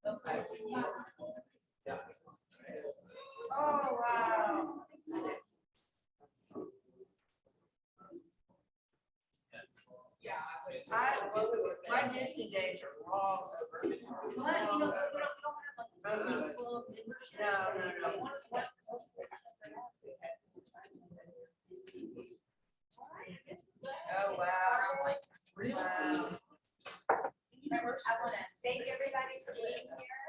Okay. Oh, wow. Yeah, my Disney days are long over. What? You don't have like No, membership? no. Oh, wow. Wow. I want to thank everybody for being here.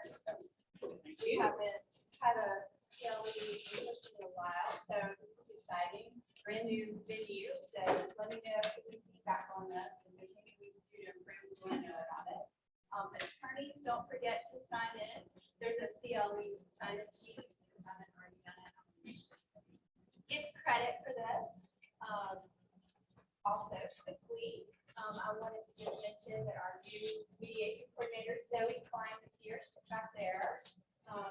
We haven't had a CLE English in a while, so this is exciting. Brand new venue, so let me know if you feedback on this and there's anything we can do to improve. We want to know about it. Attorneys, don't forget to sign in. There's a CLE sign-in sheet. If you haven't already done it. Gets credit for this. Also, quickly, I wanted to just mention that our new mediation coordinator, Zoe Klein, is here. She's back there.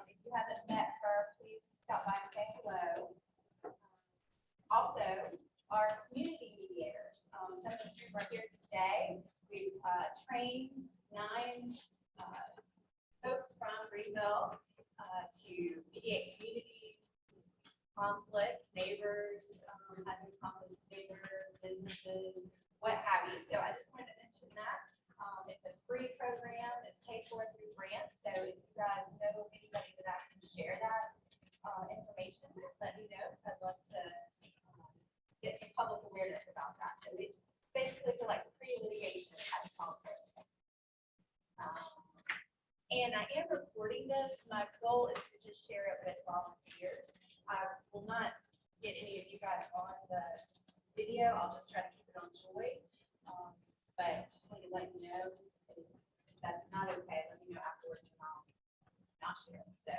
If you haven't met her, please stop by and say hello. Also, our community mediators. Some of you are here today. We've trained 9 folks from Greenville to mediate community conflicts, neighbors, having conflict with neighbors, businesses, what have you. So I just wanted to mention that. It's a free program. It's paid for through grants. So if you guys know anybody that I can share that information with, let me know, because I'd love to get some public awareness about that. So it's basically for like pre-litigation type conflict. And I am recording this. My goal is to just share it with volunteers. I will not get any of you guys on the video. I'll just try to keep it on Joy. But just wanted to let you know if that's not okay. Let me know afterwards and I'll not share it. So,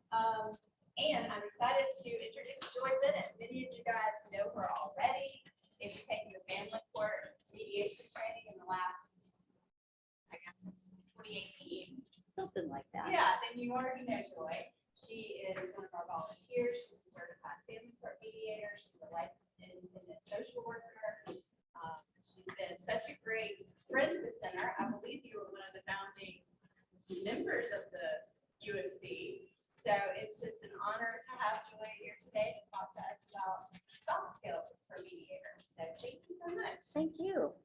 and I'm excited to introduce Joy Bennett. Many of you guys know her already. If you've taken the family court mediation training in the last, I guess since 2018. Something like that. Yeah, then you already know Joy. She is one of our volunteers. She's a certified family court mediator. She's a licensed independent social worker. She's been such a great friend to the center. I believe you were one of the founding members of the UMC. So it's just an honor to have Joy here today to talk to us about soft skills for mediators. So thank you so much. Thank you.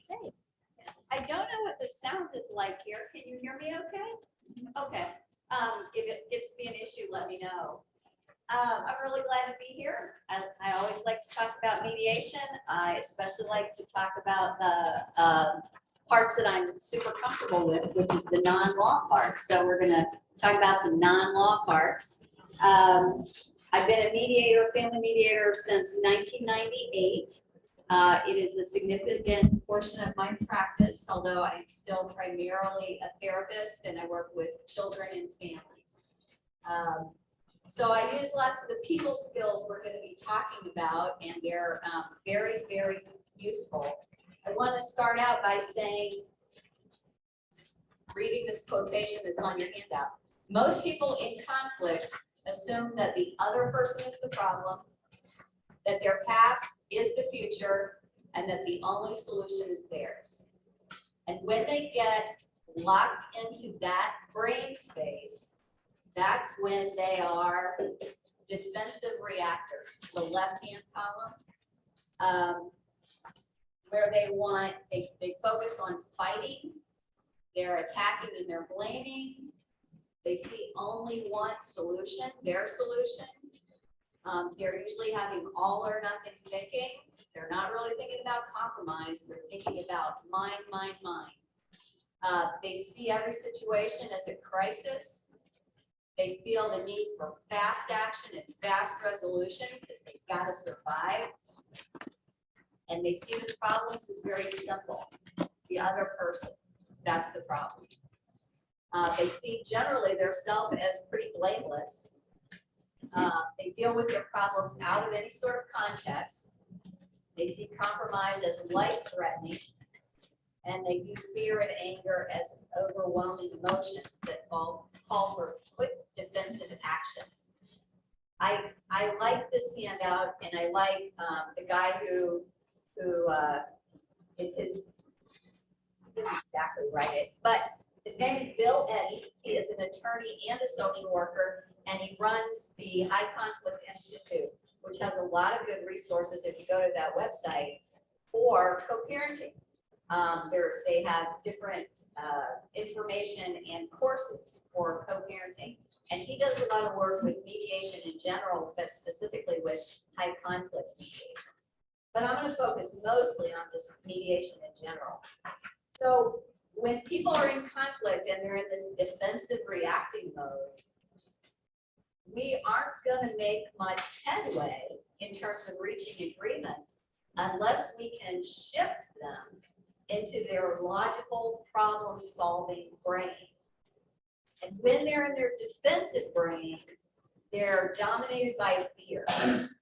Thanks. I don't know what the sound is like here. Can you hear me okay? Okay. If it gets to be an issue, let me know. I'm really glad to be here. I always like to talk about mediation. I especially like to talk about the parts that I'm super comfortable with, which is the non-law parts. So we're going to talk about some non-law parts. I've been a mediator, family mediator since 1998. It is a significant portion of my practice, although I'm still primarily a therapist and I work with children and families. So I use lots of the people skills we're going to be talking about, and they're very, very useful. I want to start out by saying, just reading this quotation that's on your handout. Most people in conflict assume that the other person is the problem, that their past is the future, and that the only solution is theirs. And when they get locked into that brain space, that's when they are defensive reactors, the left-hand column, where they focus on fighting, they're attacking and they're blaming. They see only one solution, their solution. They're usually having all or nothing thinking. They're not really thinking about compromise. They're thinking about mine, mine, mine. They see every situation as a crisis. They feel the need for fast action and fast resolution because they've got to survive. And they see the problems as very simple. The other person, that's the problem. They see generally their self as pretty blameless. They deal with their problems out of any sort of context. They see compromise as life-threatening, and they view fear and anger as overwhelming emotions that call for quick defensive action. I like this handout, and I like the guy who it's his didn't exactly write it, but his name is Bill Eddy. He is an attorney and a social worker, and he runs the High Conflict Institute, which has a lot of good resources if you go to that website for co-parenting. They have different information and courses for co-parenting. And he does a lot of work with mediation in general, but specifically with high conflict mediation. But I'm going to focus mostly on just mediation in general. So when people are in conflict and they're in this defensive reacting mode, we aren't going to make much headway in terms of reaching agreements unless we can shift them into their logical problem-solving brain. And when they're in their defensive brain, they're dominated by fear.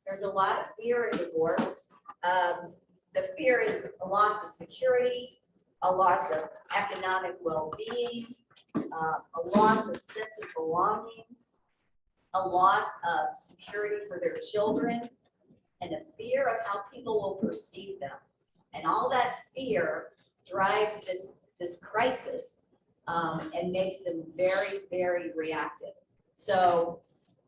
There's a lot of fear in divorce. The fear is a loss of security, a loss of economic well-being, a loss of sense of belonging, a loss of security for their children, and a fear of how people will perceive them. And all that fear drives this crisis and makes them very, very reactive. So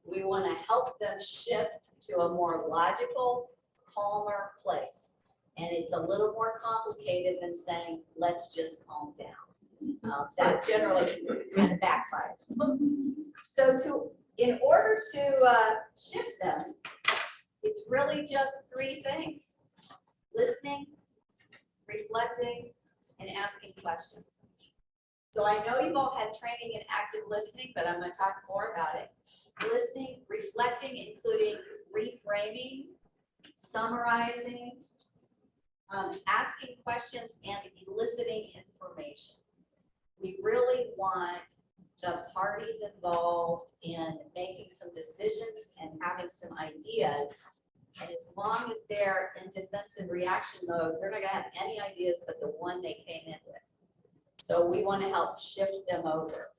we want to help them shift to a more logical, calmer place. And it's a little more complicated than saying, let's just calm down. That generally kind of backfires. So in order to shift them, it's really just three things: listening, reflecting, and asking questions. So I know you've all had training in active listening, but I'm going to talk more about it. Listening, reflecting, including reframing, summarizing, asking questions, and eliciting information. We really want the parties involved in making some decisions and having some ideas. And as long as they're in defensive reaction mode, they're not going to have any ideas but the one they came in with. So we want to help shift them over.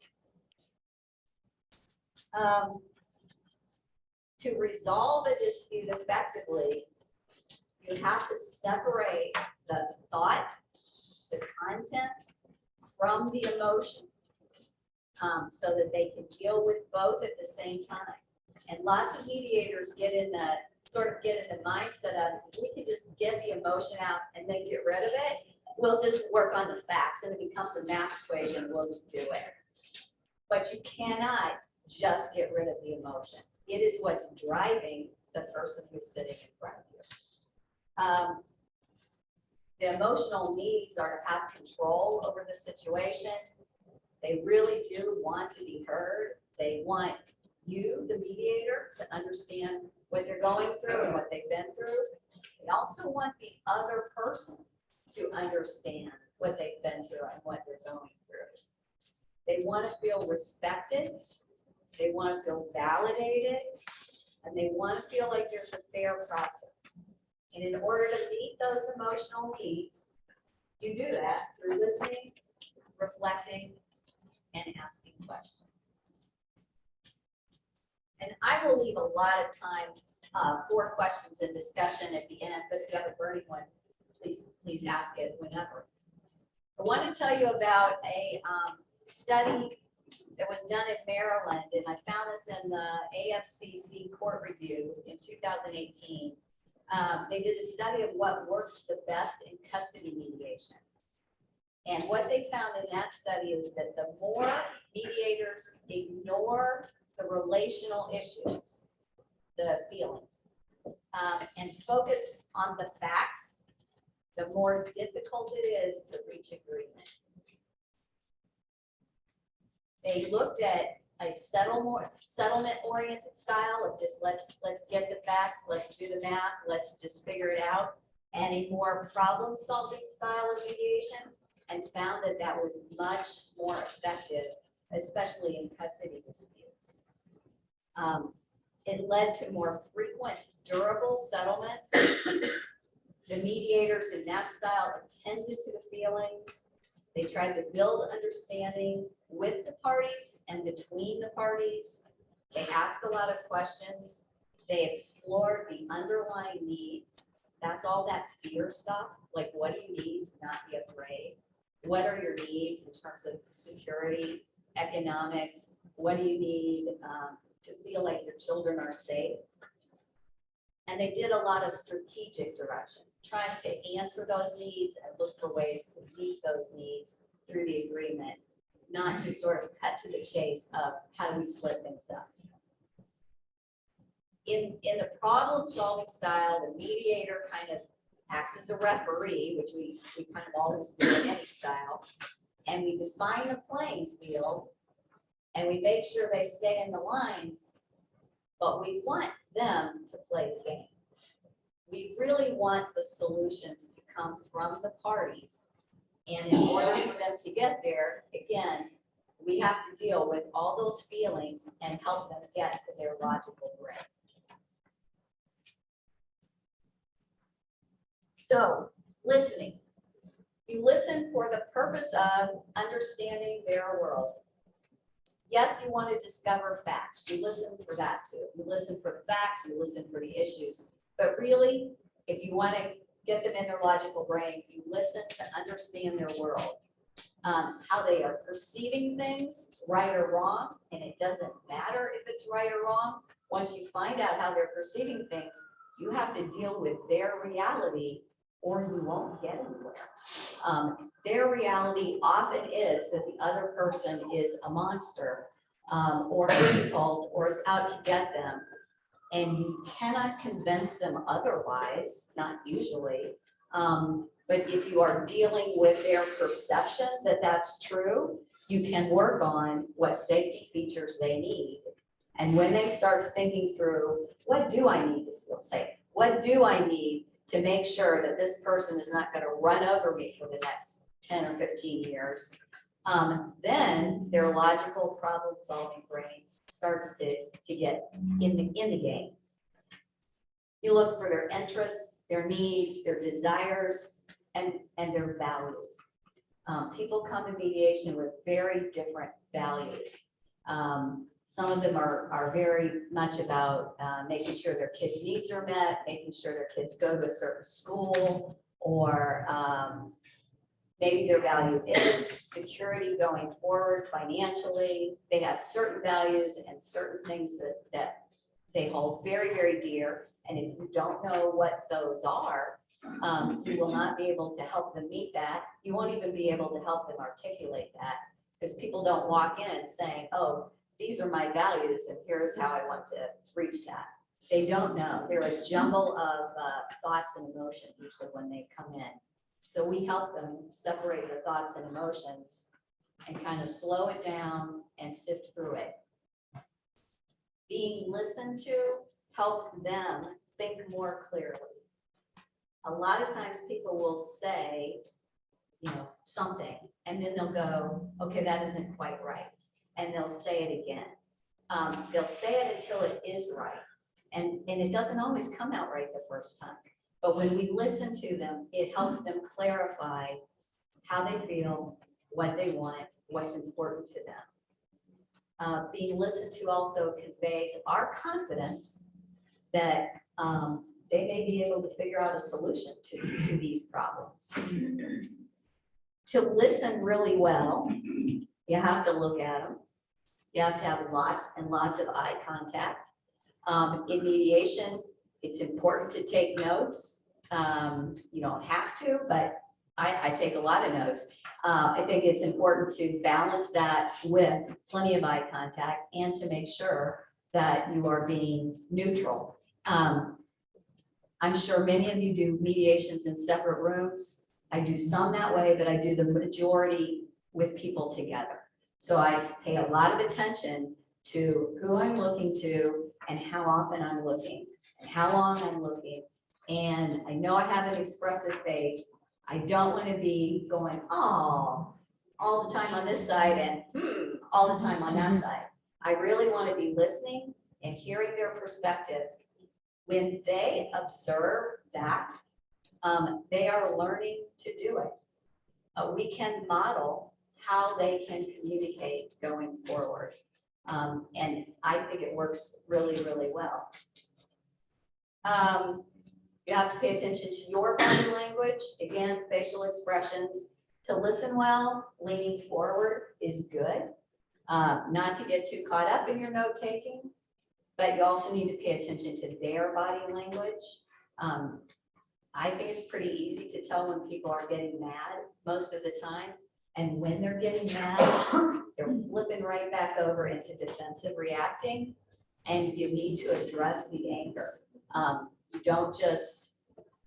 To resolve a dispute effectively, you have to separate the thought, the content, from the emotion, so that they can deal with both at the same time. And lots of mediators get in the mindset of, if we can just get the emotion out and then get rid of it, we'll just work on the facts and it becomes a math equation, we'll just do it. But you cannot just get rid of the emotion. It is what's driving the person who's sitting in front of you. The emotional needs are to have control over the situation. They really do want to be heard. They want you, the mediator, to understand what they're going through and what they've been through. They also want the other person to understand what they've been through and what they're going through. They want to feel respected. They want to feel validated. And they want to feel like there's a fair process. And in order to meet those emotional needs, you do that through listening, reflecting, and asking questions. And I will leave a lot of time for questions and discussion at the end, but if you have a burning one, please ask it whenever. I want to tell you about a study that was done in Maryland, and I found this in the AFCC court review in 2018. They did a study of what works the best in custody mediation. And what they found in that study is that the more mediators ignore the relational issues, the feelings, and focus on the facts, the more difficult it is to reach agreement. They looked at a settlement-oriented style of just let's get the facts, let's do the math, let's just figure it out, and a more problem-solving style of mediation, and found that that was much more effective, especially in custody disputes. It led to more frequent, durable settlements. The mediators in that style attended to the feelings. They tried to build understanding with the parties and between the parties. They asked a lot of questions. They explored the underlying needs. That's all that fear stuff, like what do you need to not be afraid? what are your needs in terms of security, economics? What do you need to feel like your children are safe? And they did a lot of strategic direction, trying to answer those needs and look for ways to meet those needs through the agreement, not just sort of cut to the chase of how do we split things up. In the problem-solving style, the mediator kind of acts as a referee, which we kind of always do in any style, and we define the playing field, and we make sure they stay in the lines, but we want them to play the game. We really want the solutions to come from the parties, and in order for them to get there, again, we have to deal with all those feelings and help them get to their logical brain. So, listening. You listen for the purpose of understanding their world. Yes, you want to discover facts. You listen for that too. You listen for the facts, you listen for the issues. But really, if you want to get them in their logical brain, you listen to understand their world. How they are perceiving things, right or wrong, and it doesn't matter if it's right or wrong. Once you find out how they're perceiving things, you have to deal with their reality or you won't get anywhere. Their reality often is that the other person is a monster or difficult or is out to get them. And you cannot convince them otherwise, not usually. But if you are dealing with their perception that that's true, you can work on what safety features they need. And when they start thinking through, what do I need to feel safe? What do I need to make sure that this person is not going to run over me for the next 10 or 15 years? Then their logical problem-solving brain starts to get in the game. You look for their interests, their needs, their desires, and their values. People come to mediation with very different values. Some of them are very much about making sure their kids' needs are met, making sure their kids go to a certain school, or maybe their value is security going forward financially. They have certain values and certain things that they hold very, very dear. And if you don't know what those are, you will not be able to help them meet that. You won't even be able to help them articulate that, because people don't walk in saying, oh, these are my values and here's how I want to reach that. They don't know. They're a jumble of thoughts and emotions usually when they come in. So we help them separate the thoughts and emotions and kind of slow it down and sift through it. Being listened to helps them think more clearly. A lot of times people will say, something, and then they'll go, okay, that isn't quite right. And they'll say it again. They'll say it until it is right. And it doesn't always come out right the first time. But when we listen to them, it helps them clarify how they feel, what they want, what's important to them. Being listened to also conveys our confidence that they may be able to figure out a solution to these problems. To listen really well, you have to look at them. You have to have lots and lots of eye contact. In mediation, it's important to take notes. You don't have to, but I take a lot of notes. I think it's important to balance that with plenty of eye contact and to make sure that you are being neutral. I'm sure many of you do mediations in separate rooms. I do some that way, but I do the majority with people together. So I pay a lot of attention to who I'm looking to and how often I'm looking and how long I'm looking. And I know I have an expressive face. I don't want to be going, oh, all the time on this side and all the time on that side. I really want to be listening and hearing their perspective. When they observe that, they are learning to do it. We can model how they can communicate going forward. And I think it works really, really well. You have to pay attention to your body language, again, facial expressions, To listen well, leaning forward is good. Not to get too caught up in your note taking, but you also need to pay attention to their body language. I think it's pretty easy to tell when people are getting mad most of the time. And when they're getting mad, they're flipping right back over into defensive reacting. And you need to address the anger. You don't just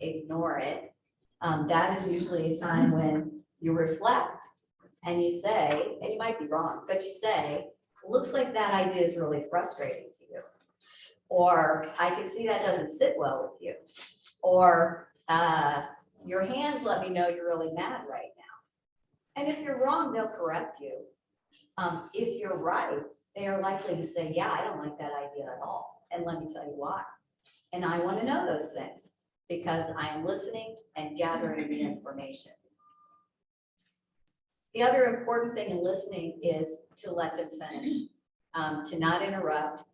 ignore it. That is usually a time when you reflect and you say, and you might be wrong, but you say, looks like that idea is really frustrating to you. Or I can see that doesn't sit well with you. Or your hands let me know you're really mad right now. And if you're wrong, they'll correct you. If you're right, they are likely to say, yeah, I don't like that idea at all. And let me tell you why. And I want to know those things because I am listening and gathering the information. The other important thing in listening is to let them finish, to not interrupt.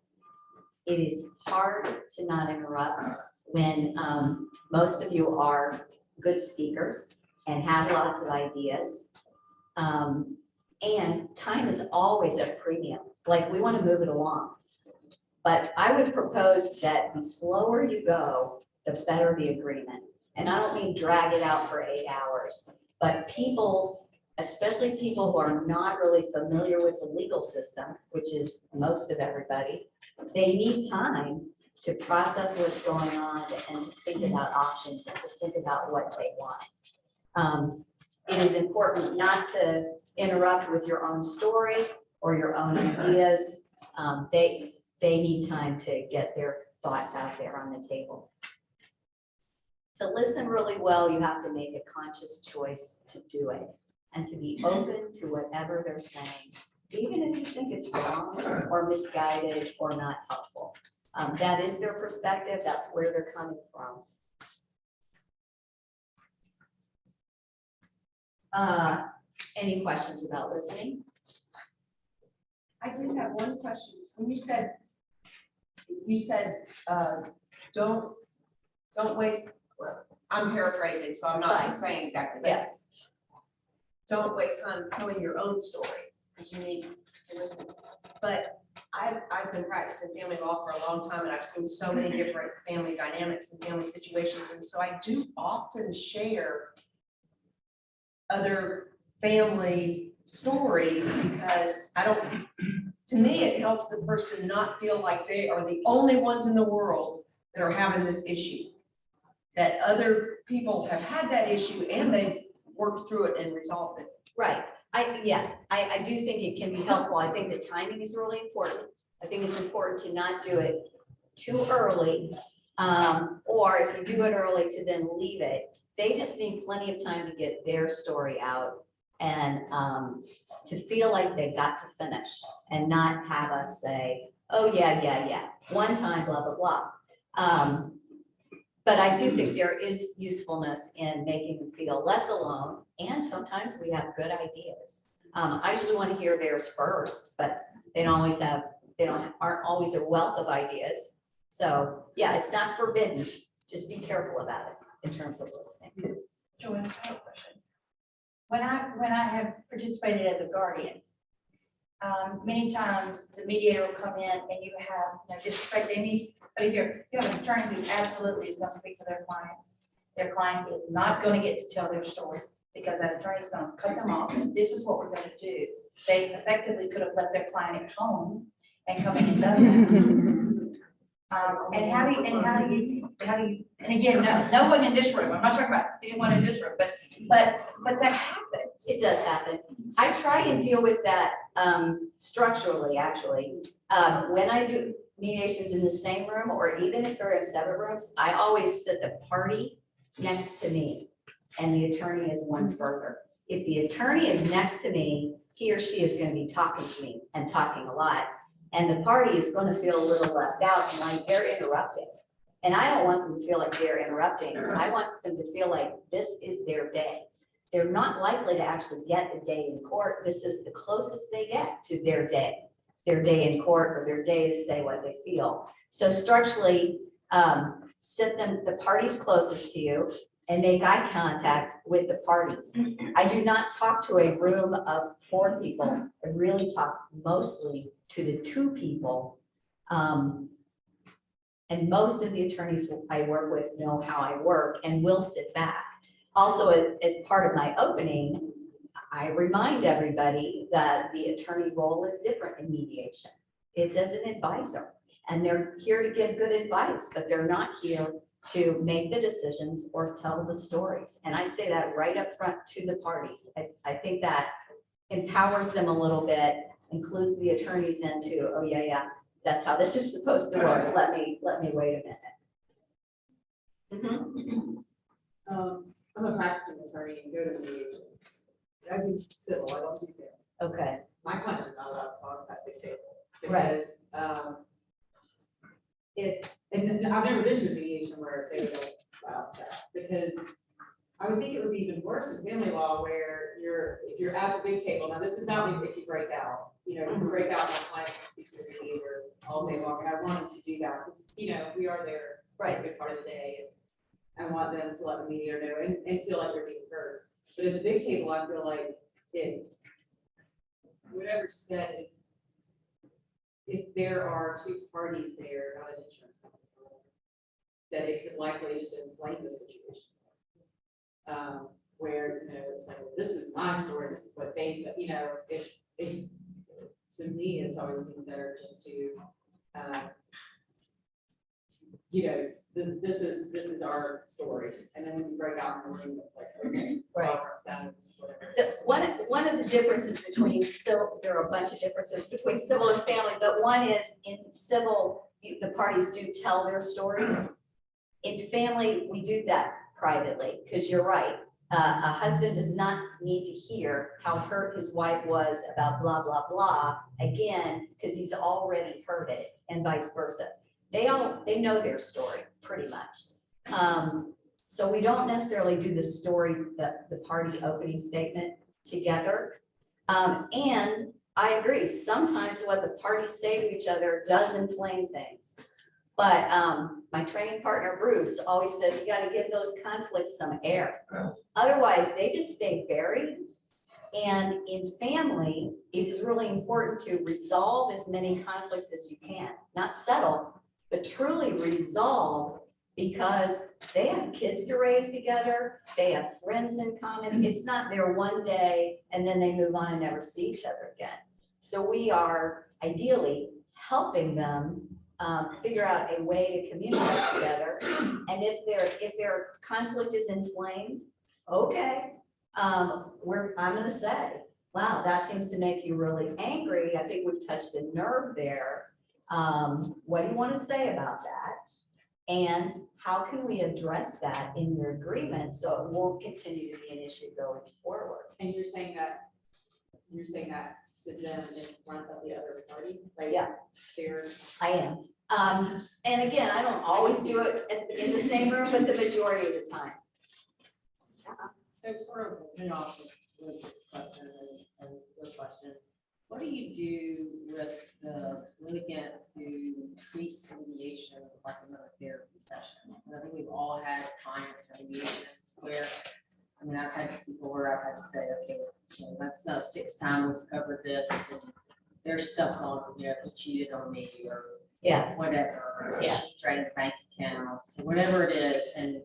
It is hard to not interrupt when most of you are good speakers and have lots of ideas. And time is always a premium. Like we want to move it along. But I would propose that the slower you go, the better the agreement. And I don't mean drag it out for 8 hours, but people, especially people who are not really familiar with the legal system, which is most of everybody, they need time to process what's going on and to think about options and to think about what they want. It is important not to interrupt with your own story or your own ideas. They need time to get their thoughts out there on the table. To listen really well, you have to make a conscious choice to do it and to be open to whatever they're saying, even if you think it's wrong or misguided or not helpful. That is their perspective. That's where they're coming from. Any questions about listening? I just have one question. When you said, don't waste, well, I'm paraphrasing, so I'm not saying exactly, but Yeah. don't waste time telling your own story, because you need to listen. But I've been practicing family law for a long time, and I've seen so many different family dynamics and family situations, and so I do often share other family stories because to me, it helps the person not feel like they are the only ones in the world that are having this issue. That other people have had that issue and they've worked through it and resolved it. Right. Yes, I do think it can be helpful. I think the timing is really important. I think it's important to not do it too early. Or if you do it early, to then leave it. They just need plenty of time to get their story out and to feel like they got to finish and not have us say, oh, yeah, one time, blah, blah, blah. But I do think there is usefulness in making them feel less alone. And sometimes we have good ideas. I usually want to hear theirs first, but they aren't always a wealth of ideas. So yeah, it's not forbidden. Just be careful about it in terms of listening. Joanne, I have a question. When I have participated as a guardian, many times the mediator will come in and you have, disrespect anybody here. You have an attorney who absolutely is going to speak to their client. Their client is not going to get to tell their story because that attorney is going to cut them off. And this is what we're going to do. They effectively could have left their client at home and come in and done that. And how do you, and again, no one in this room, I'm not talking about anyone in this room, but that happens. It does happen. I try and deal with that structurally, actually. When I do mediations in the same room, or even if they're in separate rooms, I always sit the party next to me and the attorney is one further. If the attorney is next to me, he or she is going to be talking to me and talking a lot. And the party is going to feel a little left out and like they're interrupting. And I don't want them to feel like they're interrupting. I want them to feel like this is their day. They're not likely to actually get a day in court. This is the closest they get to their day in court or their day to say what they feel. So structurally, sit them, the parties closest to you, and make eye contact with the parties. I do not talk to a room of 4 people. I really talk mostly to the 2 people. And most of the attorneys I work with know how I work and will sit back. Also, as part of my opening, I remind everybody that the attorney role is different in mediation. It's as an advisor, and they're here to give good advice, but they're not here to make the decisions or tell the stories. And I say that right up front to the parties. I think that empowers them a little bit, includes the attorneys into, oh yeah, that's how this is supposed to work. Let me wait a minute. I'm a practicing attorney and go to mediation. I do civil, I don't do that. Okay, My clients are not allowed to talk about the table. Right. Because, and I've never been to a mediation where they don't allow that, because I would think it would be even worse in family law where if you're at the big table, now this is not me if you break out, you know, you break out my client can speak to the mediator all day long, and I want them to do that, because, you know, we are there for a good part of the day, and I want them to let the mediator know and feel like they're being heard. But at the big table, I feel like whatever's said is, if there are 2 parties there, not an insurance company, that it could likely just inflame the situation. Where, you know, it's like, this is my story, this is what they, you know, if to me, it's always seemed better just to, you know, this is our story, and then when you break out in the room, it's like, okay, it's Right. all our sound, this is whatever. One of the differences between civil, there are a bunch of differences between civil and family, but one is in civil, the parties do tell their stories. In family, we do that privately, because you're right. A husband does not need to hear how hurt his wife was about blah, blah, blah, again, because he's already heard it, and vice versa. They know their story, pretty much. So we don't necessarily do the story, the party opening statement together. And I agree, sometimes what the parties say to each other does inflame things. But my training partner, Bruce, always says you got to give those conflicts some air. Otherwise, they just stay buried. And in family, it is really important to resolve as many conflicts as you can, not settle, but truly resolve, because they have kids to raise together, they have friends in common. It's not their one day and then they move on and never see each other again. So we are ideally helping them figure out a way to communicate together. And if their conflict is inflamed, okay, I'm gonna say, wow, that seems to make you really angry. I think we've touched a nerve there. What do you want to say about that? And how can we address that in your agreement so it won't continue to be an issue going forward? And you're saying that to them in front of the other party? Like, Yeah. they're. I am. And again, I don't always do it in the same room, but the majority of the time. So sort of, you know, with this question and the question, what do you do with the litigant who treats mediation like another therapy session? And I think we've all had clients or mediations where, I mean, I've had people where I've had to say, okay, you know, that's not the 6th time we've covered this, and they're stuck on, you know, he cheated on me or Yeah. whatever, or Yeah. she drained bank accounts, or whatever it is, and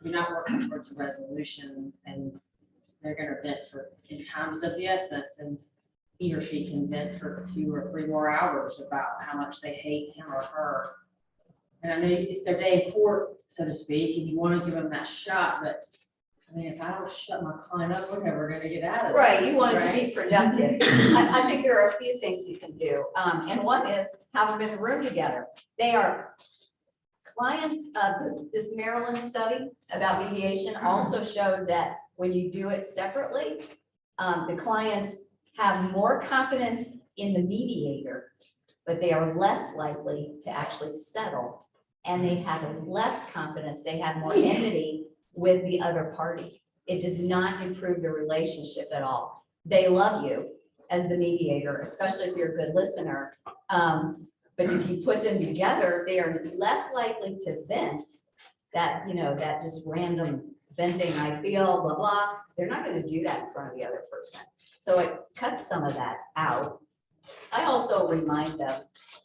you're not working towards a resolution, and they're gonna vent for, in times of the essence, and he or she can vent for 2 or 3 more hours about how much they hate him or her. And I know it's their day in court, so to speak, and you wanna give them that shot, but I mean, if I don't shut my client up, we're never gonna get out of it. Right, you want it to right? be productive. I think there are a few things you can do. And one is have them in the room together. They are clients of this Maryland study about mediation also showed that when you do it separately, the clients have more confidence in the mediator, but they are less likely to actually settle. And they have less confidence, they have more enmity with the other party. It does not improve the relationship at all. They love you as the mediator, especially if you're a good listener. But if you put them together, they are less likely to vent that, you know, that just random venting, I feel, blah, blah. They're not gonna do that in front of the other person. So it cuts some of that out. I also remind them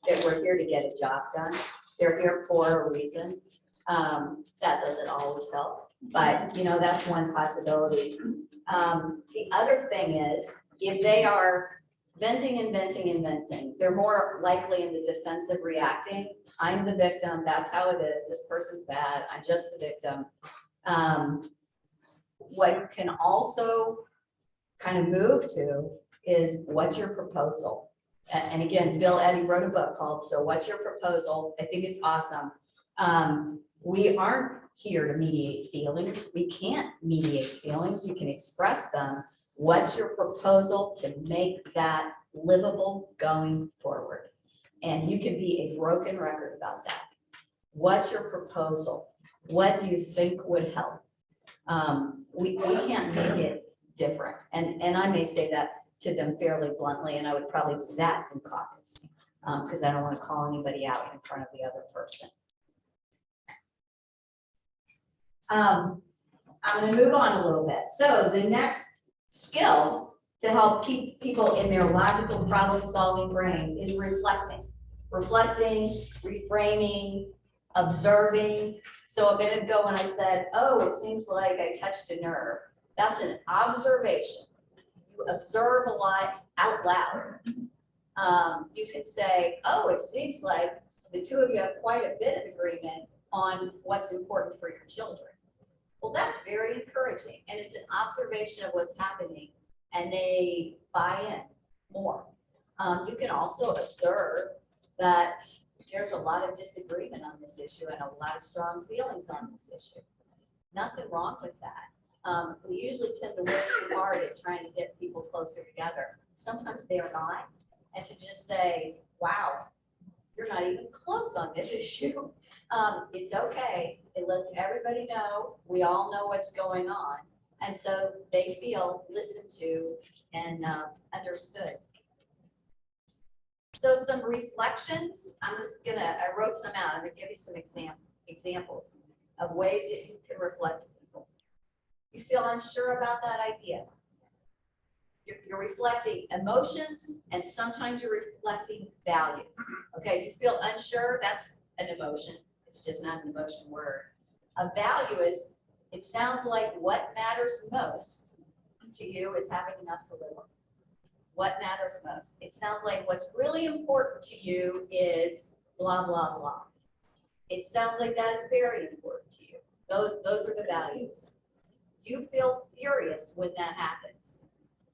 that we're here to get a job done. They're here for a reason. That doesn't always help, but you know, that's one possibility. The other thing is, if they are venting and venting and venting, they're more likely in the defensive reacting. I'm the victim, that's how it is, this person's bad, I'm just the victim. What can also kind of move to is, what's your proposal? And again, Bill Eddy wrote a book called So What's Your Proposal? I think it's awesome. We aren't here to mediate feelings. We can't mediate feelings. You can express them. What's your proposal to make that livable going forward? And you can be a broken record about that. What's your proposal? What do you think would help? We can't make it different. And I may say that to them fairly bluntly, and I would probably do that in caucus, because I don't want to call anybody out in front of the other person. I'm going to move on a little bit. So the next skill to help keep people in their logical problem-solving brain is reflecting. Reflecting, reframing, observing. So a minute ago when I said, oh, it seems like I touched a nerve, that's an observation. You observe a lot out loud. You could say, oh, it seems like the two of you have quite a bit of agreement on what's important for your children. Well, that's very encouraging, and it's an observation of what's happening, and they buy in more. You can also observe that there's a lot of disagreement on this issue and a lot of strong feelings on this issue. Nothing wrong with that. We usually tend to work too hard at trying to get people closer together. Sometimes they are not, and to just say, wow, you're not even close on this issue. It's okay. It lets everybody know, we all know what's going on. And so they feel listened to and understood. So some reflections, I wrote some out. I'm gonna give you some examples of ways that you can reflect to people. You feel unsure about that idea. You're reflecting emotions, and sometimes you're reflecting values. Okay, you feel unsure, that's an emotion. It's just not an emotion word. A value is, it sounds like what matters most to you is having enough to live on. What matters most? It sounds like what's really important to you is blah, blah, blah. It sounds like that is very important to you. Those are the values. You feel furious when that happens.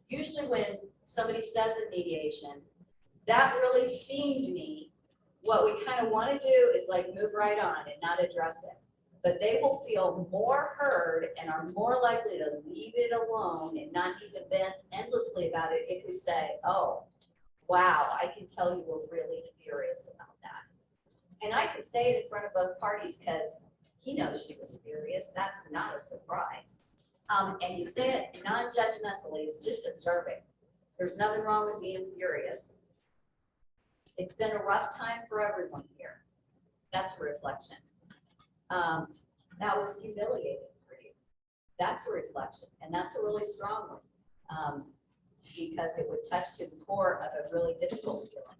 Usually when somebody says in mediation, that really seemed to me, what we kind of want to do is like move right on and not address it. But they will feel more heard and are more likely to leave it alone and not even vent endlessly about it if we say, oh, wow, I can tell you were really furious about that. And I can say it in front of both parties because he knows she was furious. That's not a surprise. And you say it non-judgmentally, it's just observing. There's nothing wrong with being furious. It's been a rough time for everyone here. That's a reflection. That was humiliating for you. That's a reflection, and that's a really strong one, because it would touch to the core of a really difficult feeling.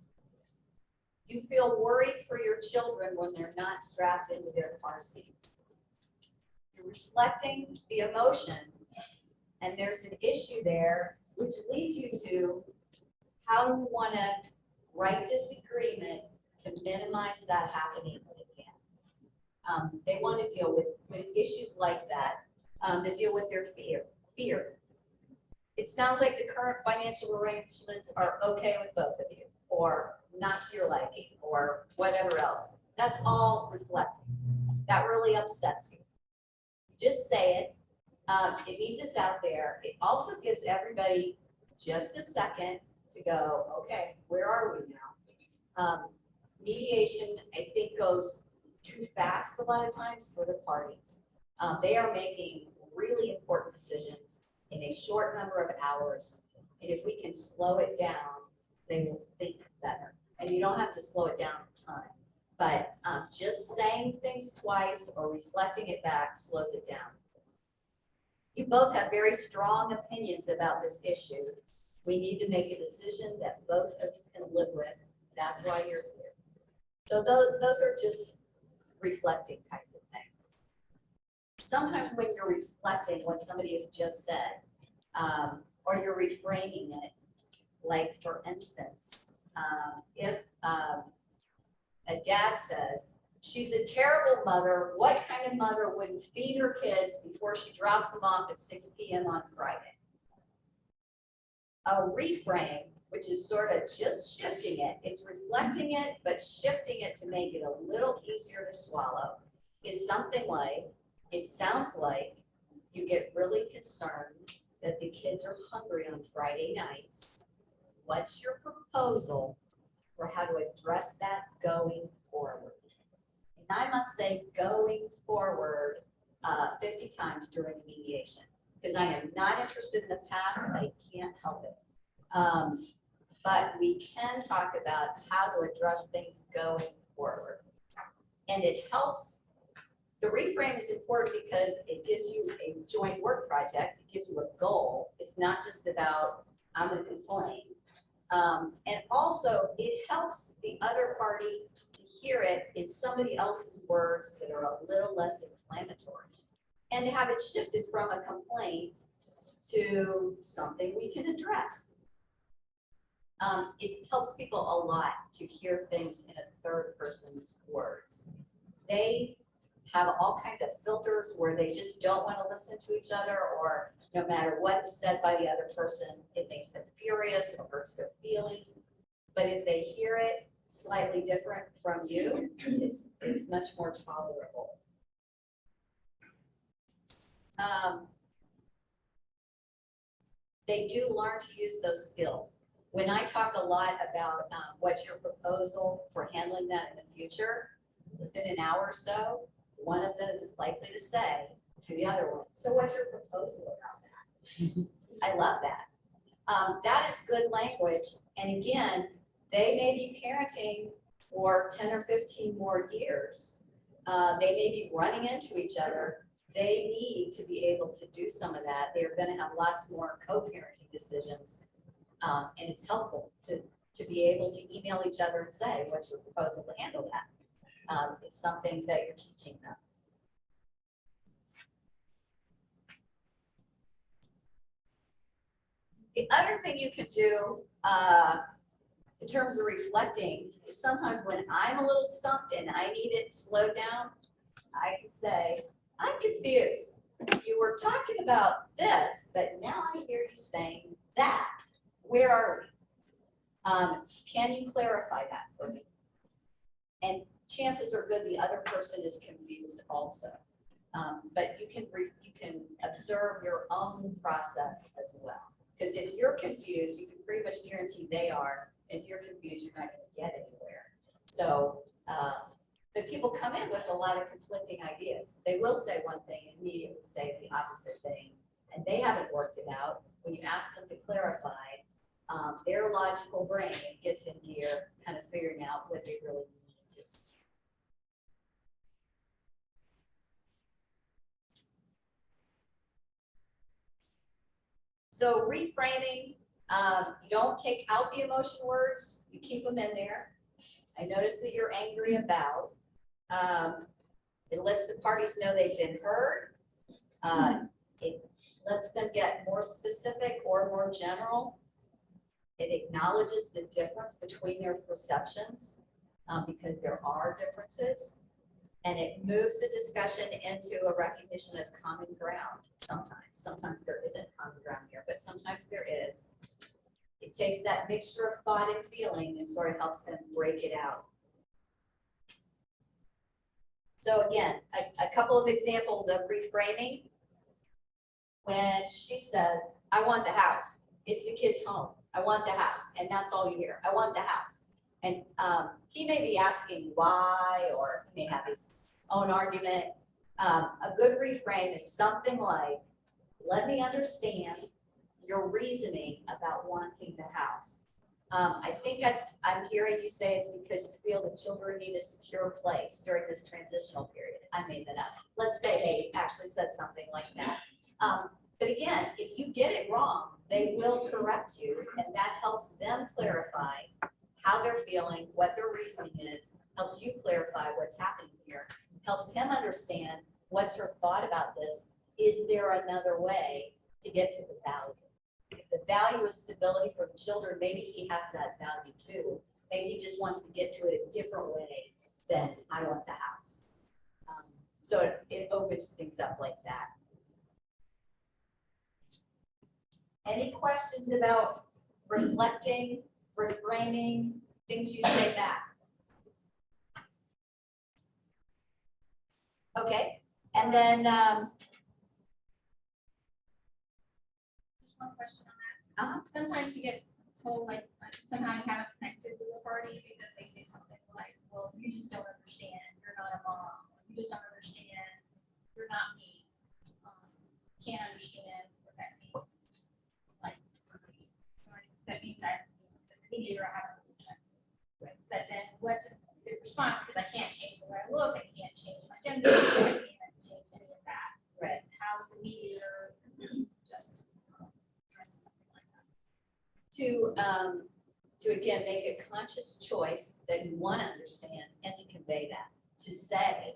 You feel worried for your children when they're not strapped into their car seats. You're reflecting the emotion, and there's an issue there, which leads you to, how do we want to write this agreement to minimize that happening when it can? They want to deal with issues like that, that deal with their fear. It sounds like the current financial arrangements are okay with both of you, or not to your liking, or whatever else. That's all reflecting. That really upsets you. Just say it. It means it's out there. It also gives everybody just a second to go, okay, where are we now? Mediation, I think, goes too fast a lot of times for the parties. They are making really important decisions in a short number of hours. And if we can slow it down, they will think better. And you don't have to slow it down a ton. But just saying things twice or reflecting it back slows it down. You both have very strong opinions about this issue. We need to make a decision that both of you can live with. That's why you're here. So those are just reflecting kinds of things. Sometimes when you're reflecting what somebody has just said, or you're reframing it, like for instance, if a dad says, she's a terrible mother, what kind of mother wouldn't feed her kids before she drops them off at 6 p.m. on Friday? A reframe, which is sort of just shifting it, it's reflecting it, but shifting it to make it a little easier to swallow, is something like, it sounds like you get really concerned that the kids are hungry on Friday nights. What's your proposal for how to address that going forward? And I must say going forward 50 times during mediation, because I am not interested in the past, I can't help it. But we can talk about how to address things going forward. And it helps, the reframe is important because it gives you a joint work project, it gives you a goal. It's not just about, I'm gonna complain. And also it helps the other party to hear it in somebody else's words that are a little less inflammatory. And to have it shifted from a complaint to something we can address. It helps people a lot to hear things in a third person's words. They have all kinds of filters where they just don't want to listen to each other, or no matter what is said by the other person, it makes them furious or hurts their feelings. But if they hear it slightly different from you, it's much more tolerable. They do learn to use those skills. When I talk a lot about what's your proposal for handling that in the future, within an hour or so, one of them is likely to say to the other one, so what's your proposal about that? I love that. That is good language. And again, they may be parenting for 10 or 15 more years. They may be running into each other. They need to be able to do some of that. They're going to have lots more co-parenting decisions. And it's helpful to be able to email each other and say, what's your proposal to handle that? It's something that you're teaching them. The other thing you can do in terms of reflecting is sometimes when I'm a little stumped and I need it slowed down, I can say, I'm confused. You were talking about this, but now I hear you saying that. Where are we? Can you clarify that for me? And chances are good the other person is confused also. But you can observe your own process as well. Because if you're confused, you can pretty much guarantee they are. If you're confused, you're not going to get anywhere. So, but people come in with a lot of conflicting ideas. They will say one thing and immediately say the opposite thing, and they haven't worked it out. When you ask them to clarify, their logical brain gets in gear, kind of figuring out what they really need to say. So reframing, you don't take out the emotion words, you keep them in there. I notice that you're angry about. It lets the parties know they've been heard. It lets them get more specific or more general. It acknowledges the difference between their perceptions because there are differences. And it moves the discussion into a recognition of common ground sometimes. Sometimes there isn't common ground here, but sometimes there is. It takes that mixture of thought and feeling and sort of helps them break it out. So again, a couple of examples of reframing. When she says, I want the house, it's the kid's home. I want the house, and that's all you hear. I want the house. And he may be asking why, or he may have his own argument. A good reframe is something like, let me understand your reasoning about wanting the house. I think I'm hearing you say it's because you feel the children need a secure place during this transitional period. I made that up. Let's say they actually said something like that. But again, if you get it wrong, they will correct you, and that helps them clarify how they're feeling, what their reasoning is, helps you clarify what's happening here, helps him understand what's her thought about this. Is there another way to get to the value? If the value is stability for the children, maybe he has that value too. Maybe he just wants to get to it a different way than I want the house. So it opens things up like that. Any questions about reflecting, reframing, things you say back? Okay, and then, Just one question on that. Sometimes you get told like somehow you haven't connected with the party because they say something like, well, you just don't understand, you're not a mom, you just don't understand, you're not me. Can't understand what that means. It's like, that means as a mediator, I have a religion. But then what's the response? Because I can't change the way I look, I can't change my gender, I can't change any of that. Right. But how is the mediator just addressing something like that? to again, make a conscious choice that you want to understand and to convey that, to say,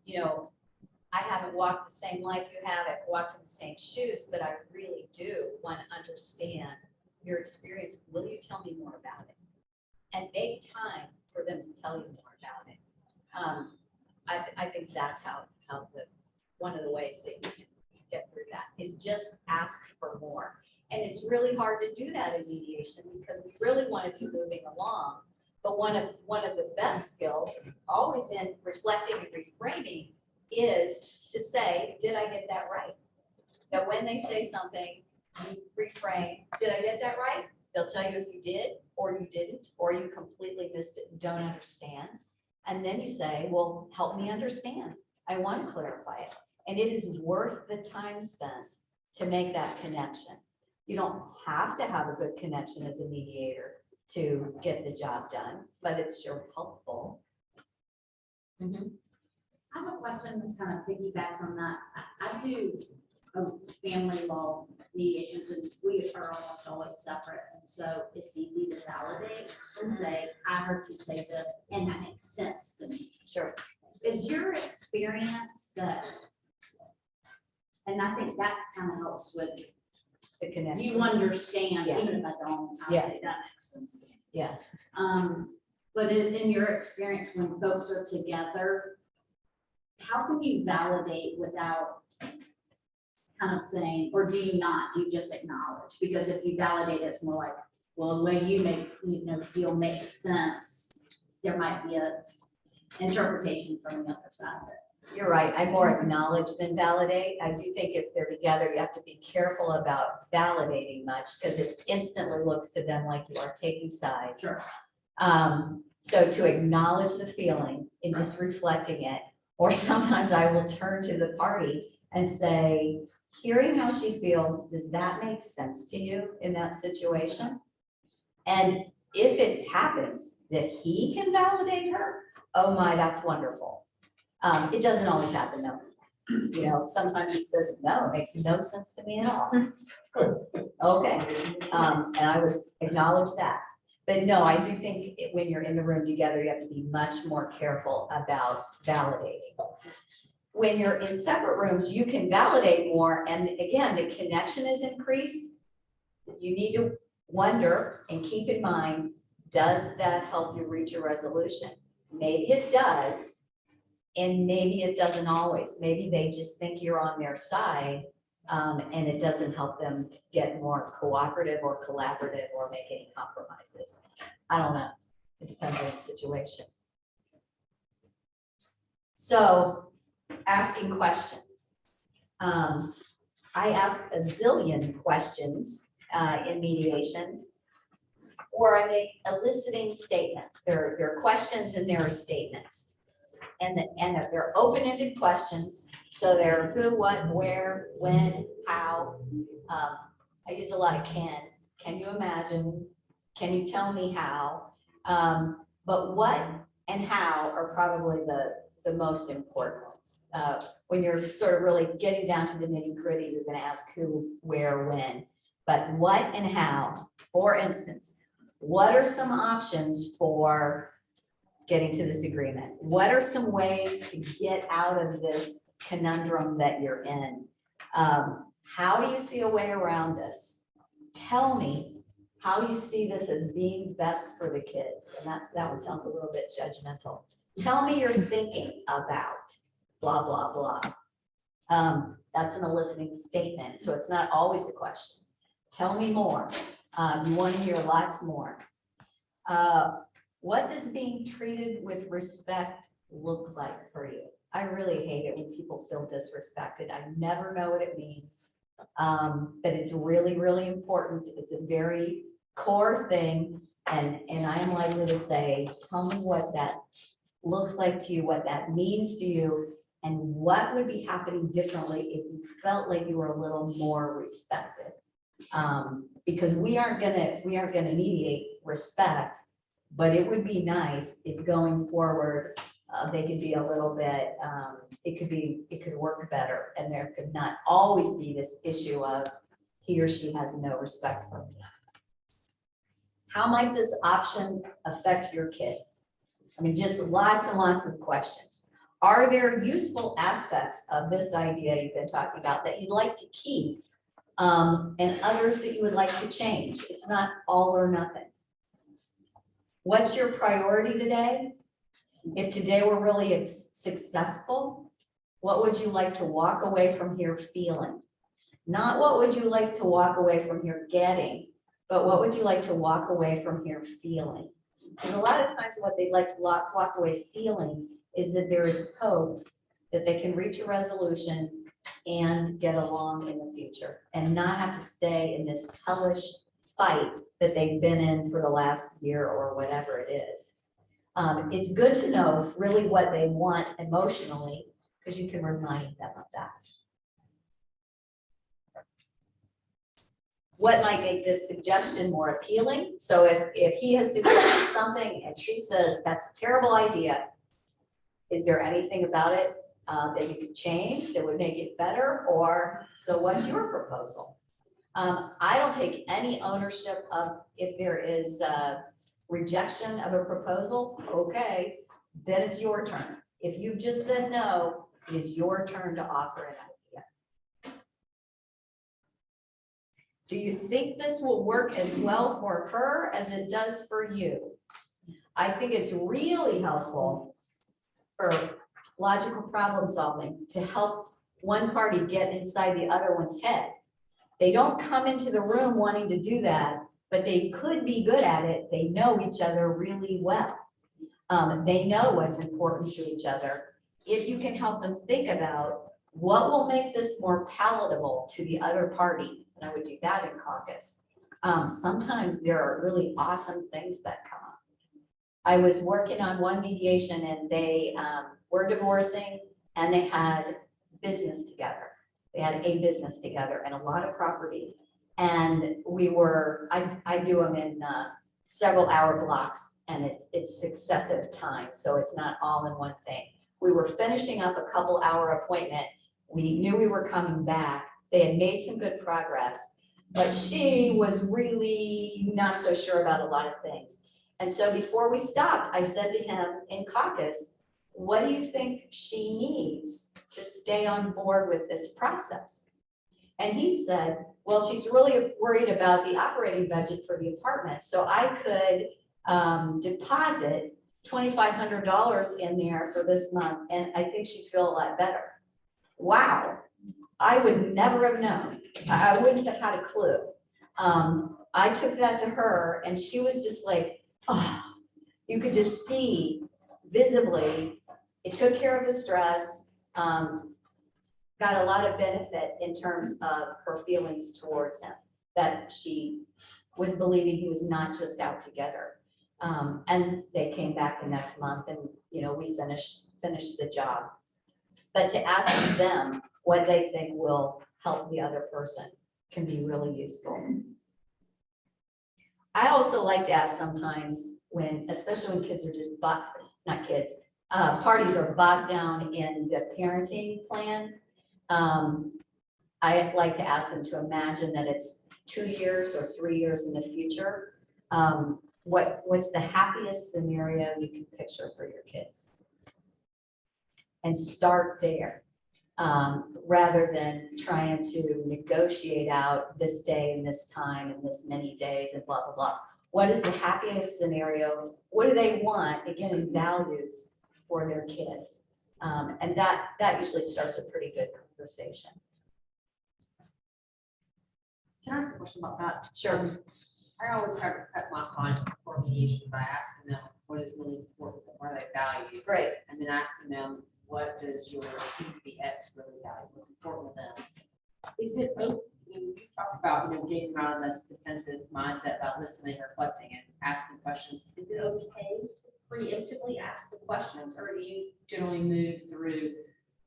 you know, I haven't walked the same life you have, I've walked in the same shoes, but I really do want to understand your experience. Will you tell me more about it? And make time for them to tell you more about it. I think that's how one of the ways that you can get through that is just ask for more. And it's really hard to do that in mediation because we really want to be moving along. But one of the best skills, always in reflecting and reframing, is to say, did I get that right? That when they say something, you reframe, did I get that right? They'll tell you if you did, or you didn't, or you completely missed it and don't understand. And then you say, well, help me understand. I want to clarify it. And it is worth the time spent to make that connection. You don't have to have a good connection as a mediator to get the job done, but it's sure helpful. I have a question that kind of piggybacks on that. I do family law mediations and we are almost always separate. And so it's easy to validate and say, I heard you say this and that makes sense to me. Sure. Is your experience that, and I think that kind of helps with, The connection. you understand, Yeah. even if I don't, I Yeah. say that makes sense to me. Yeah. But in your experience, when folks are together, how can you validate without kind of saying, or do you not, do you just acknowledge? Because if you validate, it's more like, well, the way you make, feel makes sense. There might be a interpretation from the other side of it. You're right. I more acknowledge than validate. I do think if they're together, you have to be careful about validating much because it instantly looks to them like you are taking sides. Sure. So to acknowledge the feeling and just reflecting it, or sometimes I will turn to the party and say, hearing how she feels, does that make sense to you in that situation? And if it happens that he can validate her, oh my, that's wonderful. It doesn't always happen though. Sometimes he says, no, it makes no sense to me at all. Okay, and I would acknowledge that. But no, I do think when you're in the room together, you have to be much more careful about validating. When you're in separate rooms, you can validate more. And again, the connection is increased. You need to wonder and keep in mind, does that help you reach a resolution? Maybe it does. And maybe it doesn't always. Maybe they just think you're on their side and it doesn't help them get more cooperative or collaborative or make any compromises. I don't know. It depends on the situation. So asking questions. I ask a zillion questions in mediation, or I make eliciting statements. There are questions and there are statements. And they're open-ended questions. So they're who, what, where, when, how. I use a lot of can. Can you imagine? Can you tell me how? But what and how are probably the most important ones. When you're sort of really getting down to the nitty gritty, you're gonna ask who, where, when, but what and how. For instance, what are some options for getting to this agreement? What are some ways to get out of this conundrum that you're in? How do you see a way around this? Tell me how you see this as being best for the kids. And that one sounds a little bit judgmental. Tell me you're thinking about blah, blah, blah. That's an eliciting statement, so it's not always a question. Tell me more. You want to hear lots more. What does being treated with respect look like for you? I really hate it when people feel disrespected. I never know what it means. But it's really, really important. It's a very core thing. And I am likely to say, tell me what that looks like to you, what that means to you, and what would be happening differently if you felt like you were a little more respected. Because we aren't gonna mediate respect, but it would be nice if going forward, they could be a little bit, it could work better, and there could not always be this issue of he or she has no respect for me. How might this option affect your kids? I mean, just lots and lots of questions. Are there useful aspects of this idea you've been talking about that you'd like to keep, and others that you would like to change? It's not all or nothing. What's your priority today? If today were really successful, what would you like to walk away from here feeling? Not what would you like to walk away from here getting, but what would you like to walk away from here feeling? Because a lot of times what they'd like to walk away feeling is that there is hope that they can reach a resolution and get along in the future and not have to stay in this hellish fight that they've been in for the last year or whatever it is. It's good to know really what they want emotionally, because you can remind them of that. What might make this suggestion more appealing? So if he has suggested something and she says, that's a terrible idea, is there anything about it that you could change that would make it better? Or, so what's your proposal? I don't take any ownership of if there is rejection of a proposal. Okay, then it's your turn. If you've just said no, it is your turn to offer an idea. Do you think this will work as well for her as it does for you? I think it's really helpful for logical problem solving to help one party get inside the other one's head. They don't come into the room wanting to do that, but they could be good at it. They know each other really well. They know what's important to each other. If you can help them think about what will make this more palatable to the other party, and I would do that in caucus. Sometimes there are really awesome things that come up. I was working on one mediation and they were divorcing and they had business together. They had a business together and a lot of property. And we were, I do them in several hour blocks and it's successive time. So it's not all in one thing. We were finishing up a couple hour appointment. We knew we were coming back. They had made some good progress, but she was really not so sure about a lot of things. And so before we stopped, I said to him in caucus, what do you think she needs to stay on board with this process? And he said, well, she's really worried about the operating budget for the apartment. So I could deposit $2,500 in there for this month. And I think she'd feel a lot better. Wow. I would never have known. I wouldn't have had a clue. I took that to her and she was just like, oh, you could just see visibly, it took care of the stress, got a lot of benefit in terms of her feelings towards him, that she was believing he was not just out together. And they came back the next month and, you know, we finished the job. But to ask them what they think will help the other person can be really useful. I also like to ask sometimes when, especially when kids are just not kids, parties are bogged down in the parenting plan. I like to ask them to imagine that it's 2 years or 3 years in the future. What's the happiest scenario you can picture for your kids? And start there, rather than trying to negotiate out this day and this time and this many days and blah, blah, blah. What is the happiest scenario? What do they want? Again, in values for their kids. And that usually starts a pretty good conversation. Can I ask a question about that? Sure. I always try to prep my clients before mediation by asking them what is really important, what are they value, Great. and then asking them, what does your soon-to-be ex really value, what's important to them? Is it, you talked about, getting out of this defensive mindset about listening, reflecting, and asking questions. Is it okay to preemptively ask the questions, or do you generally move through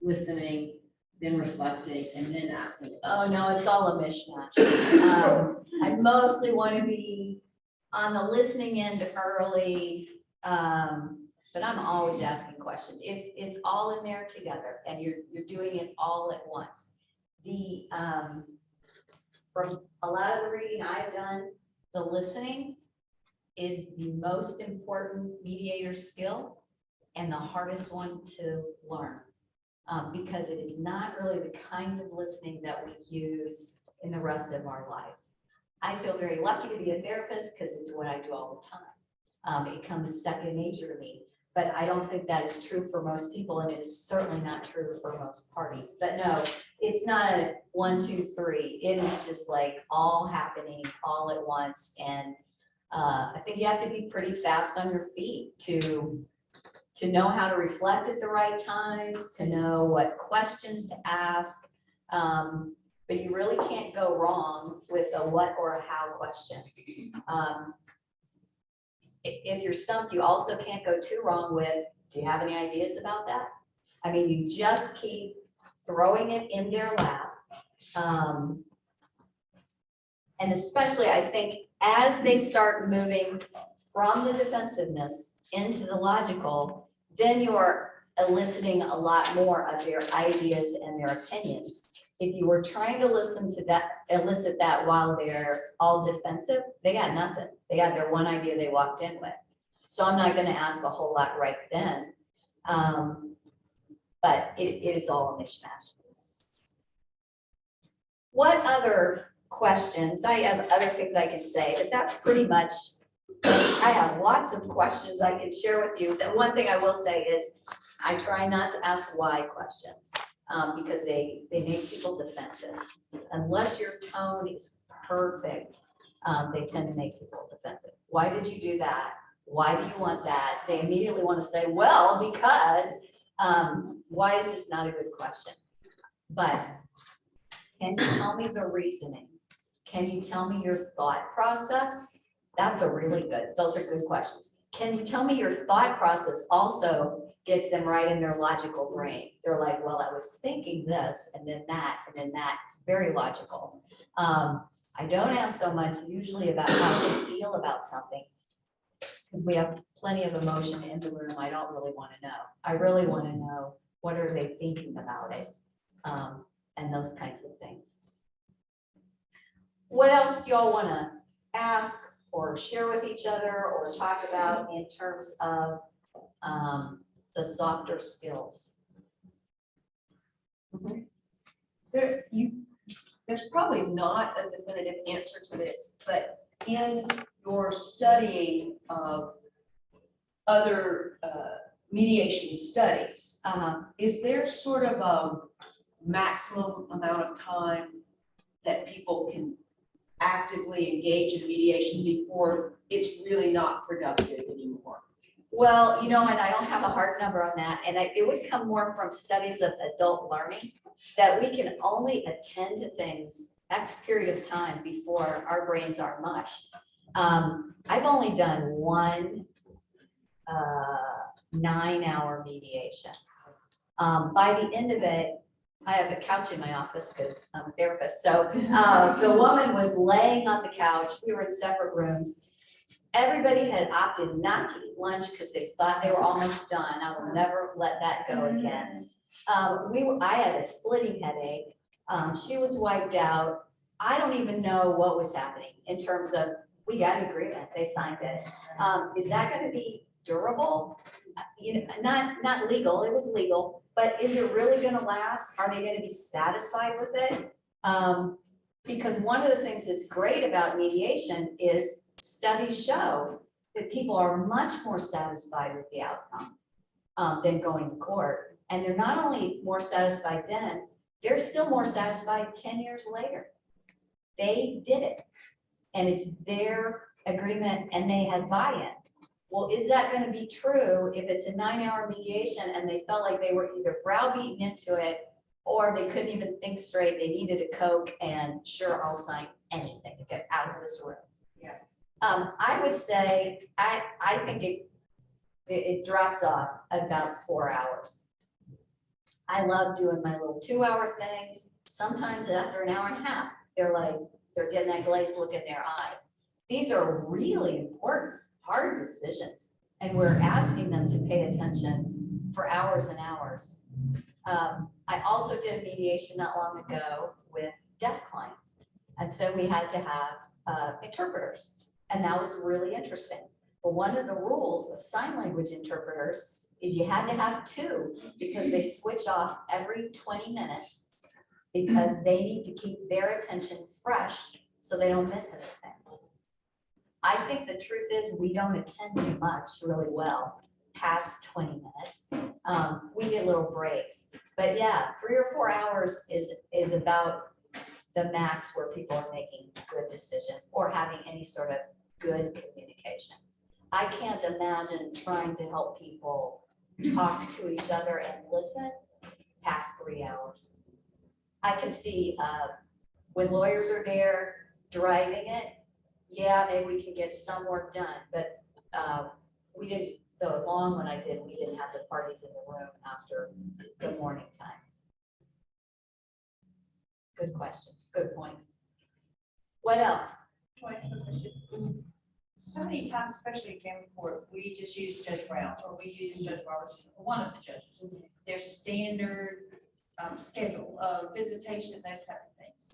listening, then reflecting, and then asking the Oh, questions? no, it's all a mishmash. I mostly want to be on the listening end early, but I'm always asking questions. It's all in there together, and you're doing it all at once. From a lot of the reading I've done, the listening is the most important mediator skill and the hardest one to learn. Because it is not really the kind of listening that we use in the rest of our lives. I feel very lucky to be a therapist because it's what I do all the time. It comes second nature to me, but I don't think that is true for most people, and it is certainly not true for most parties. But no, it's not a 1, 2, 3. It is just like all happening all at once. And I think you have to be pretty fast on your feet to know how to reflect at the right times, to know what questions to ask. But you really can't go wrong with a what or a how question. If you're stumped, you also can't go too wrong with, do you have any ideas about that? I mean, you just keep throwing it in their lap. And especially, I think, as they start moving from the defensiveness into the logical, then you're eliciting a lot more of their ideas and their opinions. If you were trying to elicit that while they're all defensive, they got nothing. They got their one idea they walked in with. So I'm not going to ask a whole lot right then. But it is all a mishmash. What other questions? I have other things I can say, but that's pretty much, I have lots of questions I can share with you. The one thing I will say is I try not to ask why questions because they make people defensive. Unless your tone is perfect, they tend to make people defensive. Why did you do that? Why do you want that? They immediately want to say, well, because why is this not a good question? But can you tell me the reasoning? Can you tell me your thought process? That's a really good, those are good questions. Can you tell me your thought process also gets them right in their logical brain? They're like, well, I was thinking this and then that and then that. It's very logical. I don't ask so much usually about how they feel about something. We have plenty of emotion in the room. I don't really want to know. I really want to know, what are they thinking about it? And those kinds of things. What else do y'all want to ask or share with each other or talk about in terms of the softer skills? There's probably not a definitive answer to this, but in your studying of other mediation studies, is there sort of a maximum amount of time that people can actively engage in mediation before it's really not productive anymore? Well, you know, and I don't have a hard number on that, and it would come more from studies of adult learning, that we can only attend to things X period of time before our brains are mush. I've only done one 9-hour mediation. By the end of it, I have a couch in my office because I'm a therapist. So the woman was laying on the couch. We were in separate rooms. Everybody had opted not to eat lunch because they thought they were almost done. I will never let that go again. I had a splitting headache. She was wiped out. I don't even know what was happening in terms of, we got an agreement, they signed it. Is that gonna be durable? Not legal, it was legal, but is it really gonna last? Are they gonna be satisfied with it? Because one of the things that's great about mediation is studies show that people are much more satisfied with the outcome than going to court. And they're not only more satisfied then, they're still more satisfied 10 years later. They did it, and it's their agreement, and they had buy-in. Well, is that gonna be true if it's a 9-hour mediation and they felt like they were either browbeaten into it or they couldn't even think straight, they needed a Coke, and sure, I'll sign anything to get out of this room. Yeah. I would say, I think it drops off at about 4 hours. I love doing my little 2-hour things. Sometimes after an hour and a half, they're getting that glazed look in their eye. These are really important, hard decisions, and we're asking them to pay attention for hours and hours. I also did a mediation not long ago with deaf clients, and so we had to have interpreters, and that was really interesting. But one of the rules of sign language interpreters is you had to have 2 because they switch off every 20 minutes because they need to keep their attention fresh so they don't miss anything. I think the truth is we don't attend too much really well past 20 minutes. We get little breaks, but yeah, 3 or 4 hours is about the max where people are making good decisions or having any sort of good communication. I can't imagine trying to help people talk to each other and listen past 3 hours. I can see when lawyers are there driving it, yeah, maybe we can get some work done, but we didn't, the long one I did, we didn't have the parties in the room after the morning time. Good question, good point. What else? So many times, especially in family court, we just use Judge Brown's or we use Judge Roberts, one of the judges. Their standard schedule of visitation, those type of things.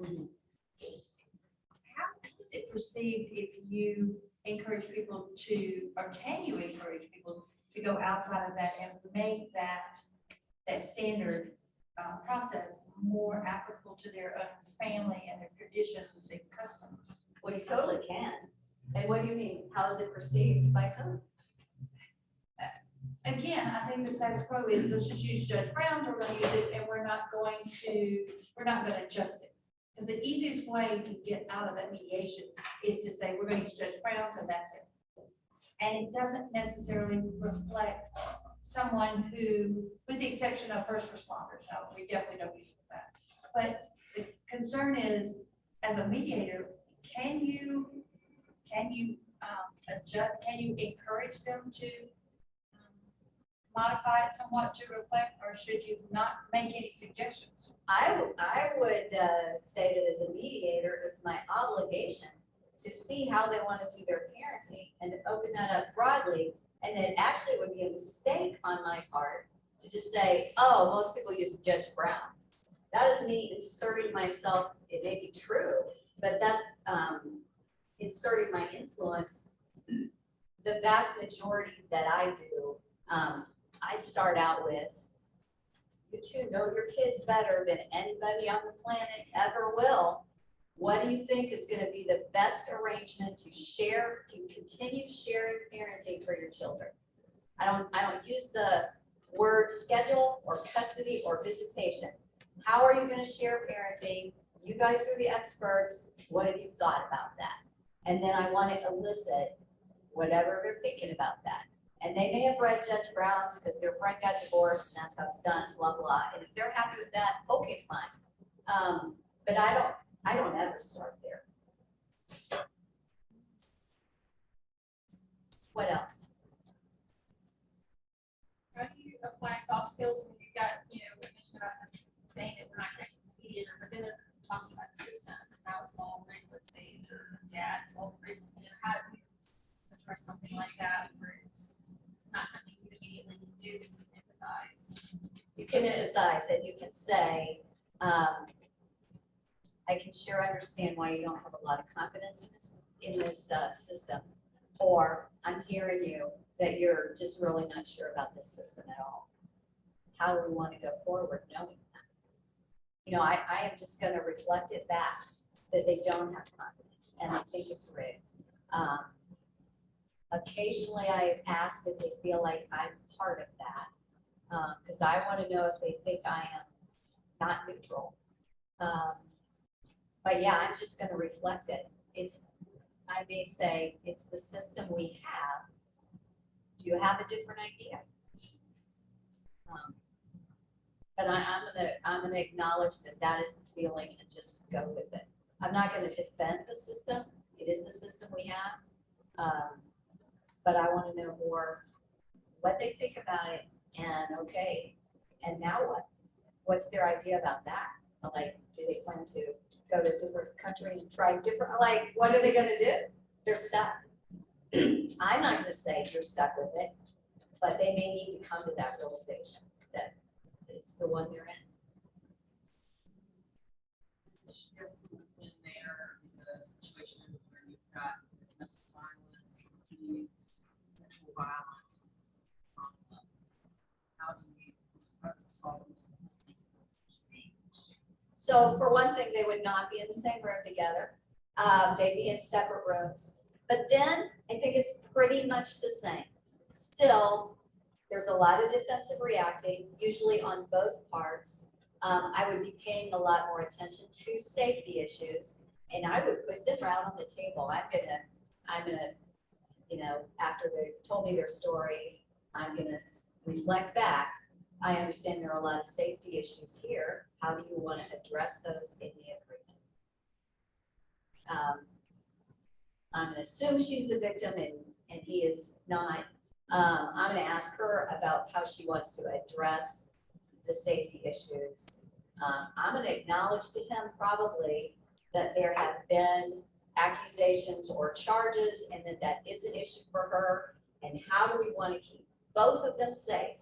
How is it perceived if you encourage people to, or can you encourage people to go outside of that and make that standard process more applicable to their own family and their traditions and customs? Well, you totally can. And what do you mean? How is it perceived by whom? Again, I think the status quo is, let's just use Judge Brown's, we're gonna use this, and we're not gonna adjust it. Because the easiest way to get out of that mediation is to say, we're gonna use Judge Brown's and that's it. And it doesn't necessarily reflect someone who, with the exception of first responders, no, we definitely don't use that. But the concern is, as a mediator, can you adjust, can you encourage them to modify it somewhat to reflect, or should you not make any suggestions? I would say that as a mediator, it's my obligation to see how they want to do their parenting and to open that up broadly. And it actually would be a mistake on my part to just say, oh, most people use Judge Brown's. That is me inserting myself. It may be true, but that's inserting my influence. The vast majority that I do, I start out with, you two know your kids better than anybody on the planet ever will. What do you think is going to be the best arrangement to share, to continue sharing parenting for your children? I don't use the word schedule or custody or visitation. How are you going to share parenting? You guys are the experts. What have you thought about that? And then I want to elicit whatever they're thinking about that. And they may have read Judge Brown's because their friend got divorced and that's how it's done, blah, blah. And if they're happy with that, okay, fine. But I don't ever start there. What else? How do you apply soft skills when you've got, we mentioned about them saying that we're not connected to the mediator, but then they're talking about the system and how it's all regulated, or dad, it's all regulated, how do you or something like that, where it's not something you immediately do empathize. You can empathize and you can say, I can sure understand why you don't have a lot of confidence in this system. Or I'm hearing you that you're just really not sure about this system at all. How do we want to go forward knowing that? You know, I am just going to reflect it back that they don't have confidence and they think it's rigged. Occasionally I ask if they feel like I'm part of that, because I want to know if they think I am not neutral. But yeah, I'm just going to reflect it. I may say, it's the system we have. Do you have a different idea? But I'm gonna acknowledge that is the feeling and just go with it. I'm not gonna defend the system. It is the system we have. But I want to know more what they think about it and okay, and now what? What's their idea about that? Like, do they plan to go to a different country and try different, like, what are they gonna do? They're stuck. I'm not gonna say you're stuck with it, but they may need to come to that realization that it's the one they're in. When there is a situation where you've got domestic violence, continued sexual violence, how do you solve this? So for one thing, they would not be in the same room together. They'd be in separate rooms. But then I think it's pretty much the same. Still, there's a lot of defensive reacting, usually on both parts. I would be paying a lot more attention to safety issues, and I would put them out on the table. I'm gonna, you know, after they've told me their story, I'm gonna reflect back. I understand there are a lot of safety issues here. How do you want to address those in the agreement? I'm going to assume she's the victim and he is not. I'm going to ask her about how she wants to address the safety issues. I'm going to acknowledge to him probably that there have been accusations or charges and that is an issue for her. And how do we want to keep both of them safe?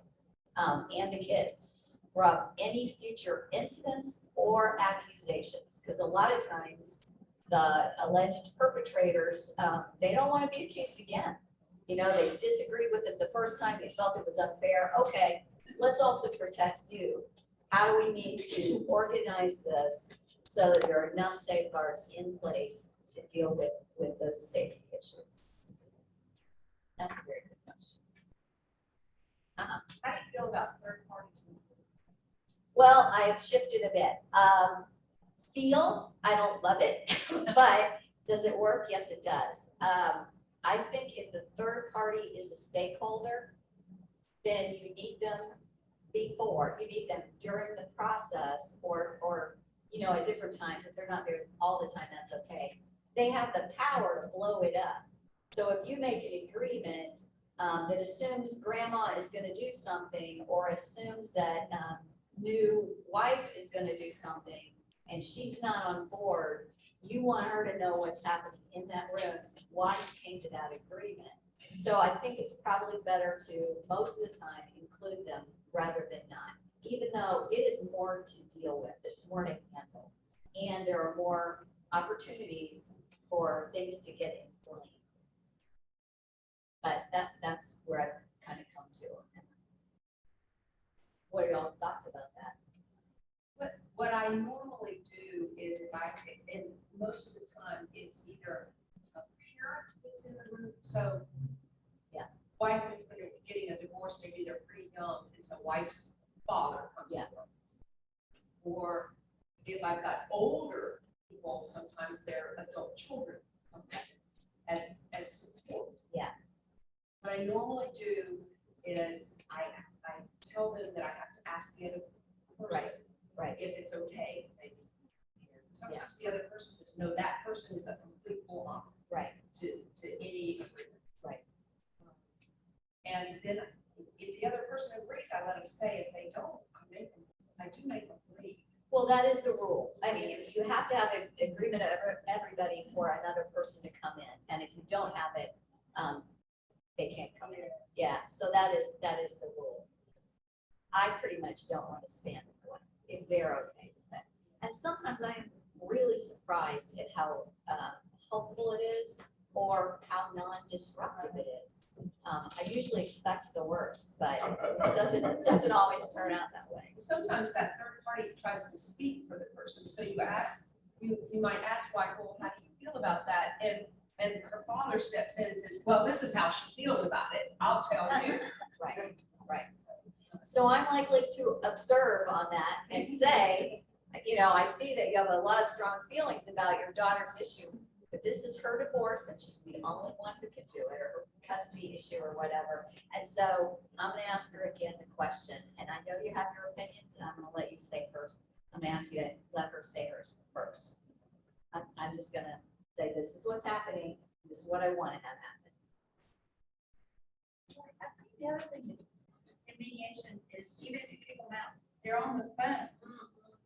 And the kids from any future incidents or accusations. Because a lot of times the alleged perpetrators, they don't want to be accused again. You know, they disagreed with it the first time, they felt it was unfair. Okay, let's also protect you. How do we need to organize this so that there are enough safeguards in place to deal with those safety issues? That's a very good question. How do you feel about third parties? Well, I've shifted a bit. I don't love it, but does it work? Yes, it does. I think if the third party is a stakeholder, then you need them before, you need them during the process or you know, at different times. If they're not there all the time, that's okay. They have the power to blow it up. So if you make an agreement that assumes grandma is going to do something or assumes that new wife is going to do something and she's not on board, you want her to know what's happening in that room, why you came to that agreement. So I think it's probably better to, most of the time, include them rather than not, even though it is more to deal with, it's more to handle. And there are more opportunities for things to get inflamed. But that's where I've kind of come to. What are y'all's thoughts about that? What I normally do is and most of the time, it's either a parent that's in the room, so. Yeah. Wife is getting a divorce, maybe they're pretty young, and so wife's father comes Yeah. over. Or if I've got older people, sometimes they're adult children as support. Yeah. What I normally do is I tell them that I have to ask the other person. Right. If it's okay, maybe. Sometimes the other person says, no, that person is a complete pull off. Right. To any agreement. Right. And then if the other person agrees, I let them stay. If they don't, I do make them leave. Well, that is the rule. I mean, you have to have an agreement of everybody for another person to come in. And if you don't have it, they can't come in. Yeah, so that is the rule. I pretty much don't want to stand in the way if they're okay with it. And sometimes I am really surprised at how helpful it is or how non-disruptive it is. I usually expect the worst, but it doesn't always turn out that way. Sometimes that third party tries to speak for the person, so you might ask why, well, how do you feel about that? And her father steps in and says, well, this is how she feels about it, I'll tell you. Right. So I'm likely to observe on that and say, I see that you have a lot of strong feelings about your daughter's issue, but this is her divorce and she's the only one who can do it, or her custody issue or whatever. And so I'm gonna ask her again the question, and I know you have your opinions, and I'm gonna let you say first. I'm gonna ask you to let her say hers first. I'm just gonna say, this is what's happening, this is what I wanna have happen. I think the other thing in mediation is even if you kick them out, they're on the phone.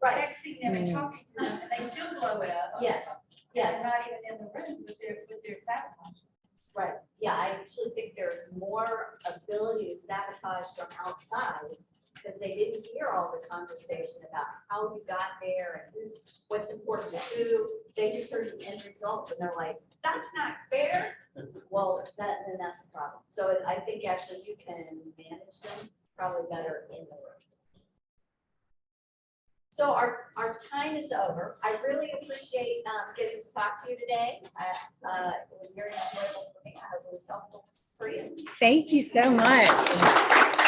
Texting them and talking to them, and they still blow it up. Yes, They're yes. not even in the room with their sabotage. Right, yeah, I actually think there's more ability to sabotage from outside because they didn't hear all the conversation about how you got there and what's important to who. They just heard the end result and they're like, that's not fair. Well, then that's the problem. So I think actually you can manage them probably better in the room. So our time is over. I really appreciate getting to talk to you today. It was very enjoyable for me. I hope it was helpful for you. Thank you so much.